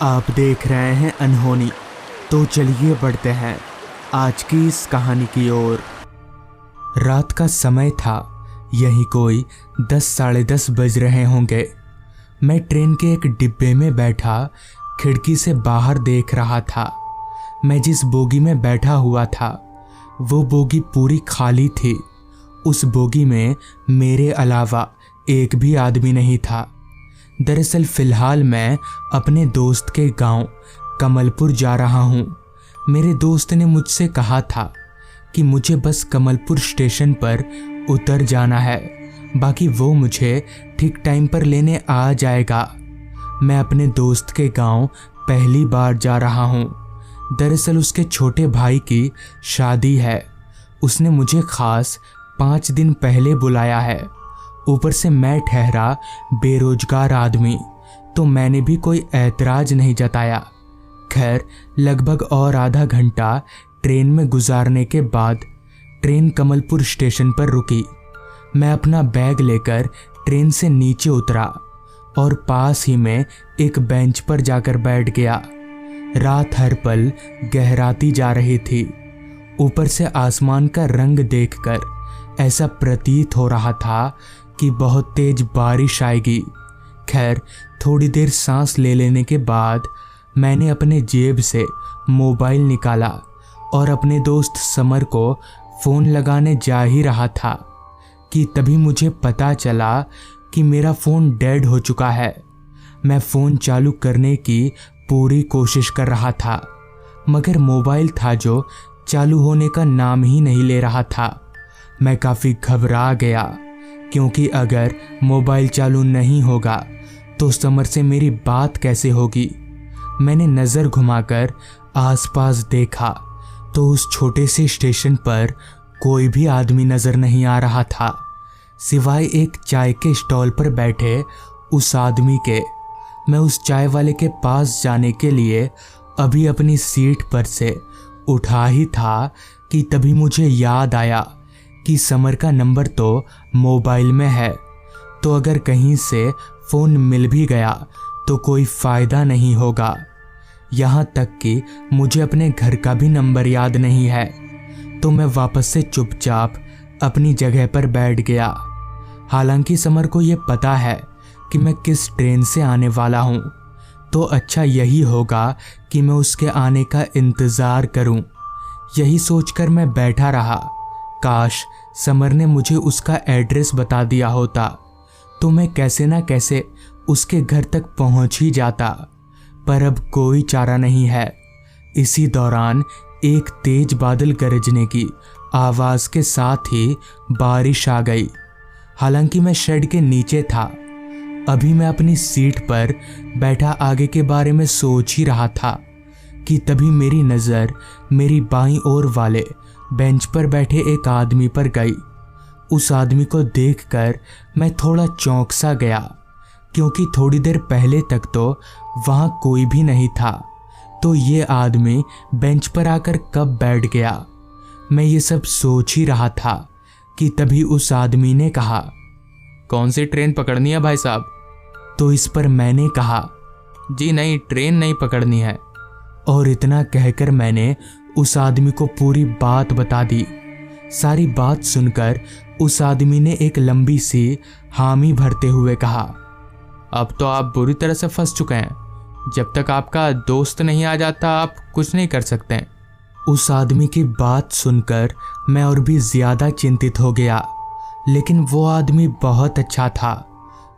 आप देख रहे हैं अनहोनी। तो चलिए बढ़ते हैं आज की इस कहानी की ओर। रात का समय था, यही कोई 10 साढ़े 10 बज रहे होंगे। मैं ट्रेन के एक डिब्बे में बैठा खिड़की से बाहर देख रहा था। मैं जिस बोगी में बैठा हुआ था वो बोगी पूरी खाली थी। उस बोगी में मेरे अलावा एक भी आदमी नहीं था। दरअसल फ़िलहाल मैं अपने दोस्त के गांव कमलपुर जा रहा हूं। मेरे दोस्त ने मुझसे कहा था कि मुझे बस कमलपुर स्टेशन पर उतर जाना है, बाकी वो मुझे ठीक टाइम पर लेने आ जाएगा। मैं अपने दोस्त के गांव पहली बार जा रहा हूं। दरअसल उसके छोटे भाई की शादी है। उसने मुझे खास 5 दिन पहले बुलाया है। ऊपर से मैं ठहरा बेरोजगार आदमी, तो मैंने भी कोई ऐतराज नहीं जताया। खैर, लगभग और आधा घंटा ट्रेन में गुजारने के बाद ट्रेन कमलपुर स्टेशन पर रुकी। मैं अपना बैग लेकर ट्रेन से नीचे उतरा और पास ही में एक बेंच पर जाकर बैठ गया। रात हर पल गहराती जा रही थी। ऊपर से आसमान का रंग देखकर ऐसा प्रतीत हो रहा था कि बहुत तेज बारिश आएगी। खैर, थोड़ी देर सांस ले लेने के बाद मैंने अपने जेब से मोबाइल निकाला और अपने दोस्त समर को फ़ोन लगाने जा ही रहा था कि तभी मुझे पता चला कि मेरा फ़ोन डेड हो चुका है। मैं फ़ोन चालू करने की पूरी कोशिश कर रहा था, मगर मोबाइल था जो चालू होने का नाम ही नहीं ले रहा था। मैं काफ़ी घबरा गया, क्योंकि अगर मोबाइल चालू नहीं होगा तो समर से मेरी बात कैसे होगी। मैंने नज़र घुमाकर आसपास देखा तो उस छोटे से स्टेशन पर कोई भी आदमी नज़र नहीं आ रहा था, सिवाय एक चाय के स्टॉल पर बैठे उस आदमी के। मैं उस चाय वाले के पास जाने के लिए अभी अपनी सीट पर से उठा ही था कि तभी मुझे याद आया कि समर का नंबर तो मोबाइल में है, तो अगर कहीं से फ़ोन मिल भी गया तो कोई फ़ायदा नहीं होगा। यहाँ तक कि मुझे अपने घर का भी नंबर याद नहीं है। तो मैं वापस से चुपचाप अपनी जगह पर बैठ गया। हालांकि समर को ये पता है कि मैं किस ट्रेन से आने वाला हूँ, तो अच्छा यही होगा कि मैं उसके आने का इंतज़ार करूँ। यही सोचकर मैं बैठा रहा। काश समर ने मुझे उसका एड्रेस बता दिया होता तो मैं कैसे ना कैसे उसके घर तक पहुंच ही जाता, पर अब कोई चारा नहीं है। इसी दौरान एक तेज बादल गरजने की आवाज़ के साथ ही बारिश आ गई। हालांकि मैं शेड के नीचे था। अभी मैं अपनी सीट पर बैठा आगे के बारे में सोच ही रहा था कि तभी मेरी नज़र मेरी बाईं ओर वाले बेंच पर बैठे एक आदमी पर गई। उस आदमी को देखकर मैं थोड़ा चौंक सा गया, क्योंकि थोड़ी देर पहले तक तो वहाँ कोई भी नहीं था। तो ये आदमी बेंच पर आकर कब बैठ गया। मैं ये सब सोच ही रहा था कि तभी उस आदमी ने कहा, कौन सी ट्रेन पकड़नी है भाई साहब? तो इस पर मैंने कहा, जी नहीं, ट्रेन नहीं पकड़नी है। और इतना कहकर मैंने उस आदमी को पूरी बात बता दी। सारी बात सुनकर उस आदमी ने एक लंबी सी हामी भरते हुए कहा, अब तो आप बुरी तरह से फंस चुके हैं। जब तक आपका दोस्त नहीं आ जाता आप कुछ नहीं कर सकते। उस आदमी की बात सुनकर मैं और भी ज़्यादा चिंतित हो गया। लेकिन वो आदमी बहुत अच्छा था।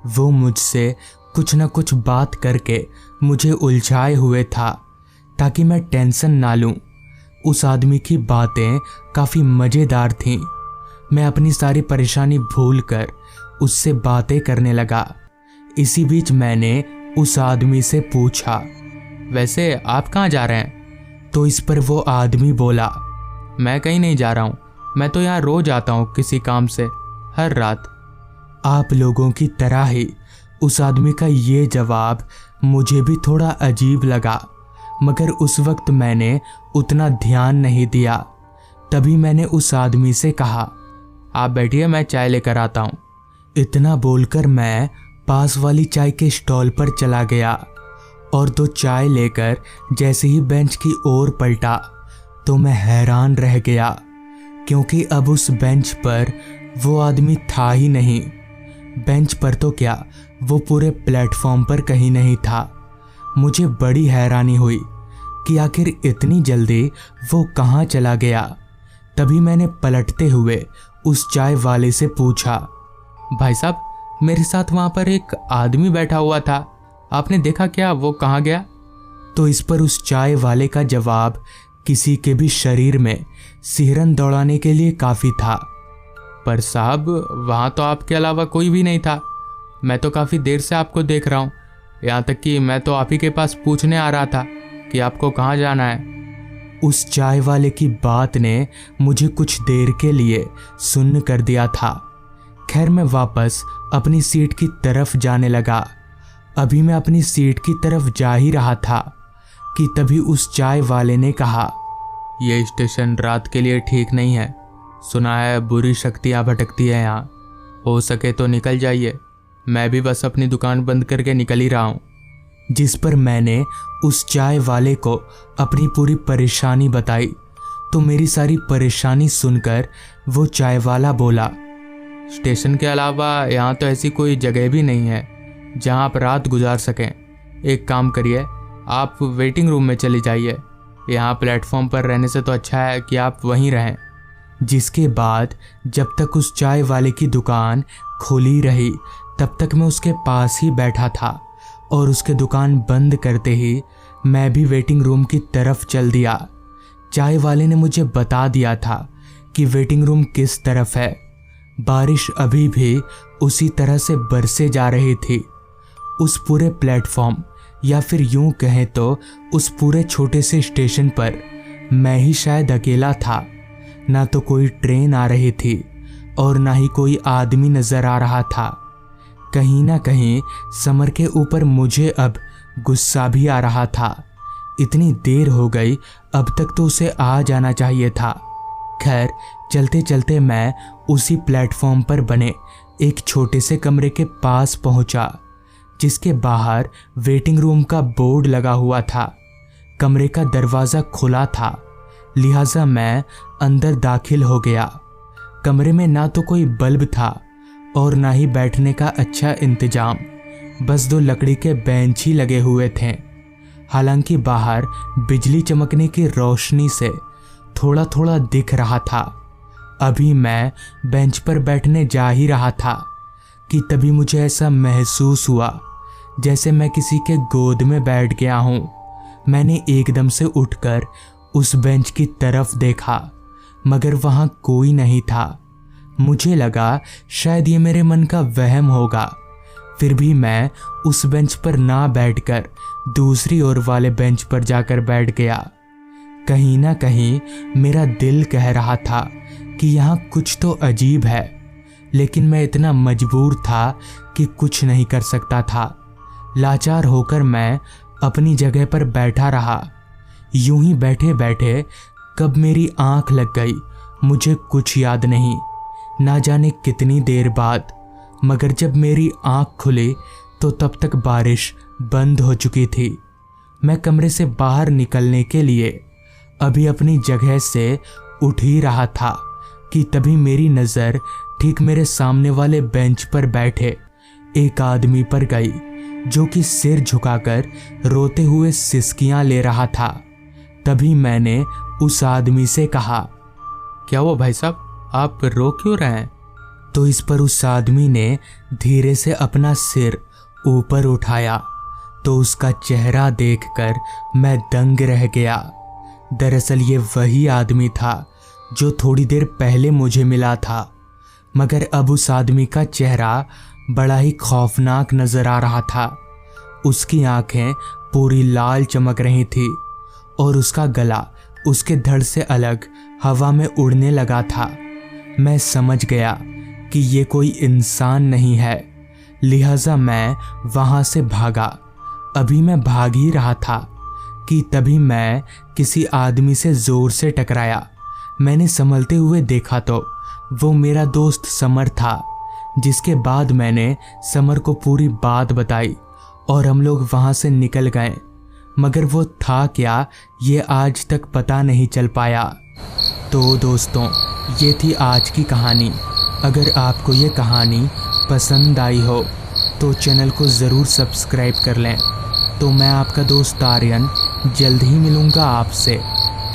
वो मुझसे कुछ न कुछ बात करके मुझे उलझाए हुए था ताकि मैं टेंशन ना लूं। उस आदमी की बातें काफ़ी मज़ेदार थीं। मैं अपनी सारी परेशानी भूलकर उससे बातें करने लगा। इसी बीच मैंने उस आदमी से पूछा, वैसे आप कहाँ जा रहे हैं? तो इस पर वो आदमी बोला, मैं कहीं नहीं जा रहा हूँ, मैं तो यहाँ रोज आता हूँ किसी काम से, हर रात। आप लोगों की तरह ही उस आदमी का ये जवाब मुझे भी थोड़ा अजीब लगा, मगर उस वक्त मैंने उतना ध्यान नहीं दिया। तभी मैंने उस आदमी से कहा, आप बैठिए, मैं चाय लेकर आता हूँ। इतना बोलकर मैं पास वाली चाय के स्टॉल पर चला गया और 2 चाय लेकर जैसे ही बेंच की ओर पलटा तो मैं हैरान रह गया, क्योंकि अब उस बेंच पर वो आदमी था ही नहीं। बेंच पर तो क्या, वो पूरे प्लेटफॉर्म पर कहीं नहीं था। मुझे बड़ी हैरानी हुई कि आखिर इतनी जल्दी वो कहाँ चला गया। तभी मैंने पलटते हुए उस चाय वाले से पूछा, भाई साहब, मेरे साथ वहाँ पर एक आदमी बैठा हुआ था, आपने देखा क्या, वो कहाँ गया? तो इस पर उस चाय वाले का जवाब किसी के भी शरीर में सिहरन दौड़ाने के लिए काफ़ी था। पर साहब, वहाँ तो आपके अलावा कोई भी नहीं था। मैं तो काफ़ी देर से आपको देख रहा हूँ, यहाँ तक कि मैं तो आप ही के पास पूछने आ रहा था कि आपको कहाँ जाना है। उस चाय वाले की बात ने मुझे कुछ देर के लिए सुन्न कर दिया था। खैर, मैं वापस अपनी सीट की तरफ जाने लगा। अभी मैं अपनी सीट की तरफ जा ही रहा था कि तभी उस चाय वाले ने कहा, ये स्टेशन रात के लिए ठीक नहीं है। सुना है बुरी शक्तियाँ भटकती है यहाँ, हो सके तो निकल जाइए। मैं भी बस अपनी दुकान बंद करके निकल ही रहा हूँ। जिस पर मैंने उस चाय वाले को अपनी पूरी परेशानी बताई तो मेरी सारी परेशानी सुनकर वो चाय वाला बोला, स्टेशन के अलावा यहाँ तो ऐसी कोई जगह भी नहीं है जहाँ आप रात गुजार सकें। एक काम करिए, आप वेटिंग रूम में चले जाइए। यहाँ प्लेटफॉर्म पर रहने से तो अच्छा है कि आप वहीं रहें। जिसके बाद जब तक उस चाय वाले की दुकान खुली रही तब तक मैं उसके पास ही बैठा था, और उसके दुकान बंद करते ही मैं भी वेटिंग रूम की तरफ चल दिया। चाय वाले ने मुझे बता दिया था कि वेटिंग रूम किस तरफ है। बारिश अभी भी उसी तरह से बरसे जा रही थी। उस पूरे प्लेटफॉर्म, या फिर यूं कहें तो उस पूरे छोटे से स्टेशन पर मैं ही शायद अकेला था। ना तो कोई ट्रेन आ रही थी और ना ही कोई आदमी नजर आ रहा था। कहीं ना कहीं समर के ऊपर मुझे अब गुस्सा भी आ रहा था। इतनी देर हो गई, अब तक तो उसे आ जाना चाहिए था। खैर, चलते चलते मैं उसी प्लेटफॉर्म पर बने एक छोटे से कमरे के पास पहुंचा, जिसके बाहर वेटिंग रूम का बोर्ड लगा हुआ था। कमरे का दरवाज़ा खुला था, लिहाजा मैं अंदर दाखिल हो गया। कमरे में ना तो कोई बल्ब था और ना ही बैठने का अच्छा इंतजाम, बस 2 लकड़ी के बेंच ही लगे हुए थे। हालांकि बाहर बिजली चमकने की रोशनी से थोड़ा थोड़ा दिख रहा था। अभी मैं बेंच पर बैठने जा ही रहा था कि तभी मुझे ऐसा महसूस हुआ जैसे मैं किसी के गोद में बैठ गया हूँ। मैंने एकदम से उठकर उस बेंच की तरफ देखा, मगर वहाँ कोई नहीं था। मुझे लगा शायद ये मेरे मन का वहम होगा। फिर भी मैं उस बेंच पर ना बैठकर दूसरी ओर वाले बेंच पर जाकर बैठ गया। कहीं ना कहीं मेरा दिल कह रहा था कि यहाँ कुछ तो अजीब है, लेकिन मैं इतना मजबूर था कि कुछ नहीं कर सकता था। लाचार होकर मैं अपनी जगह पर बैठा रहा। यूं ही बैठे बैठे कब मेरी आंख लग गई मुझे कुछ याद नहीं, ना जाने कितनी देर बाद। मगर जब मेरी आंख खुली तो तब तक बारिश बंद हो चुकी थी। मैं कमरे से बाहर निकलने के लिए अभी अपनी जगह से उठ ही रहा था कि तभी मेरी नज़र ठीक मेरे सामने वाले बेंच पर बैठे एक आदमी पर गई, जो कि सिर झुकाकर रोते हुए सिसकियां ले रहा था। तभी मैंने उस आदमी से कहा, क्या हुआ भाई साहब, आप रो क्यों रहे हैं? तो इस पर उस आदमी ने धीरे से अपना सिर ऊपर उठाया तो उसका चेहरा देखकर मैं दंग रह गया। दरअसल ये वही आदमी था जो थोड़ी देर पहले मुझे मिला था, मगर अब उस आदमी का चेहरा बड़ा ही खौफनाक नजर आ रहा था। उसकी आंखें पूरी लाल चमक रही थी और उसका गला उसके धड़ से अलग हवा में उड़ने लगा था। मैं समझ गया कि ये कोई इंसान नहीं है, लिहाजा मैं वहां से भागा। अभी मैं भाग ही रहा था कि तभी मैं किसी आदमी से जोर से टकराया। मैंने संभलते हुए देखा तो वो मेरा दोस्त समर था, जिसके बाद मैंने समर को पूरी बात बताई और हम लोग वहाँ से निकल गए, मगर वो था क्या ये आज तक पता नहीं चल पाया। तो दोस्तों, ये थी आज की कहानी। अगर आपको ये कहानी पसंद आई हो तो चैनल को ज़रूर सब्सक्राइब कर लें। तो मैं आपका दोस्त आर्यन जल्द ही मिलूँगा आपसे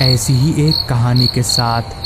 ऐसी ही एक कहानी के साथ।